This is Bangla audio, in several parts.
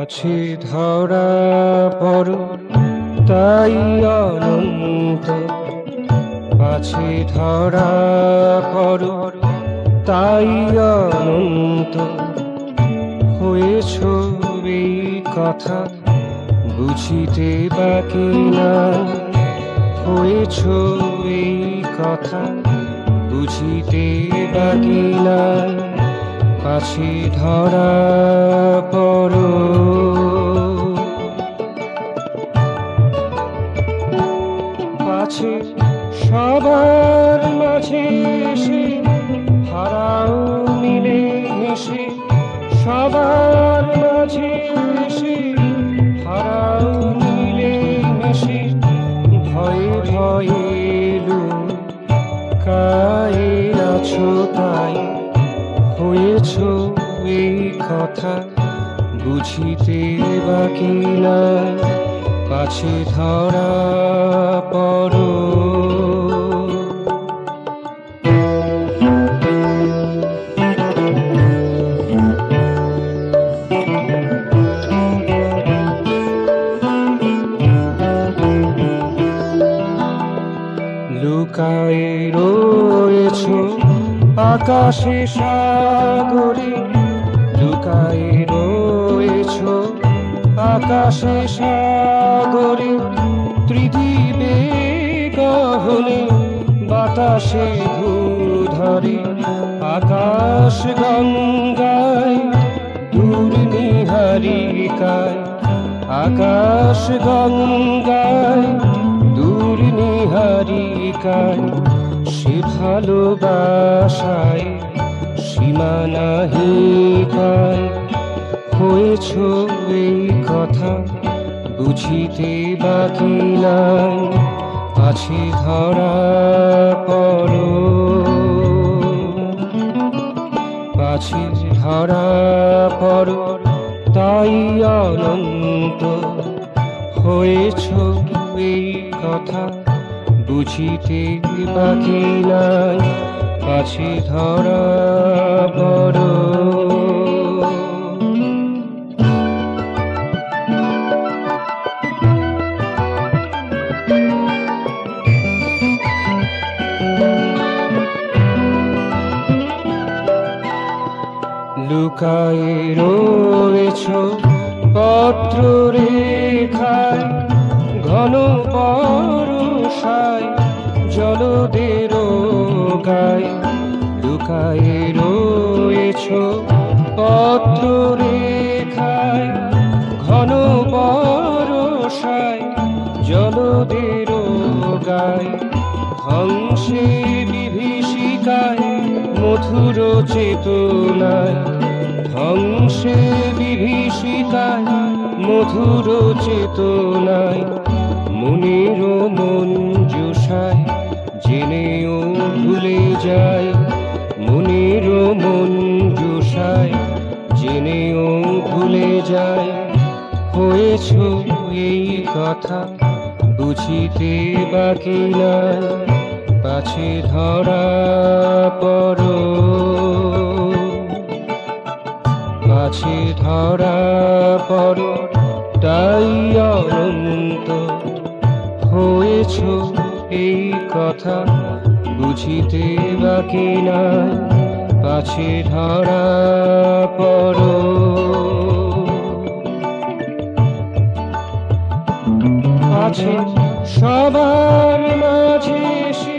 পাছে ধরা পর তাই অনন্ত, পাছে ধরা পর তাই অনন্ত। হয়েছ এই কথা বুঝিতে বাকি না, হয়েছ এই কথা বুঝিতে বাকি না। পাছে ধরা পড়ো, পাছে সবার মাঝে এসে হারাও মিলে মিশে, সবার মাঝে এসে হারাও মিলে মিশে। ভয়ে ভয়ে লুকায়ে আছো তাই, হয়েছ এই কথা বুঝিতে বাকি নাই। পাছে ধরা পড়ো, লুকায়ে রয়েছ আকাশে সাগরে, লুকায়ে রয়েছ আকাশে সাগরে। ত্রিদিবে গহনে বাতাসে ধরে, আকাশ গঙ্গায় দূর নিহারিকায়, আকাশ গঙ্গায় দূর নিহারিকায়। সে ভালোবাসায় সীমা নাহি পায়, হয়েছ এই কথা বুঝিতে বাকি নাই। পাছে ধরা পড়ো, পাছে ধরা পড়ো তাই অনন্ত। হয়েছ এই কথা বুঝিতে বাকি নাই। পাছে ধরা পড়ো, লুকায়ে রয়েছ পত্র রেখায়, ঘন বর্ষায় জলদের গায়। লুকায়ে রয়েছ পত্র রেখায়, ঘন বর্ষায় জলদের গায়। ধ্বংসে বিভীষিকায় মধুর চেতনায়, ধ্বংসে বিভীষিকায় মধুর চেতনায়। মনের মঞ্জুষায় জেনেও ভুলে যায়, মনের মঞ্জুষায় জেনেও ভুলে যায়। হয়েছ এই কথা বুঝিতে বাকি নাই। পাছে ধরা পড়ো, পাছে ধরা পড়ো তাই অনন্ত। হয়েছ এই কথা বুঝিতে বাকি নাই। পাছে ধরা পড়ো, পাছে সবার মাঝে এসে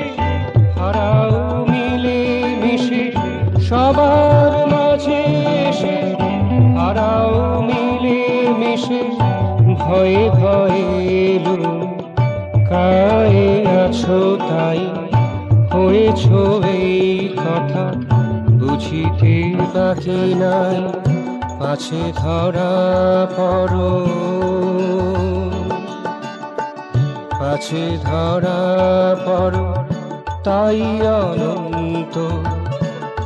হারাও মিলে মিশে, সবার মাঝে এসে হারাও মিলে মিশে। ভয়ে ভয়ে লুকায়ে আছো তাই, হয়েছ এই কথা বুঝিতে বাকি নাই। পাছে ধরা পড়ো, পাছে ধরা পড়ো তাই অনন্ত।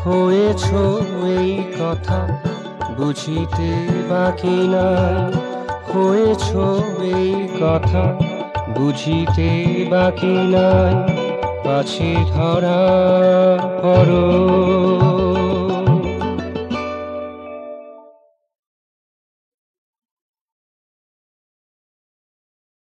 হয়েছ এই কথা বুঝিতে বাকি নাই। হয়েছ এই কথা বুঝিতে বাকি নাই। পাছে ধরা পড়ো।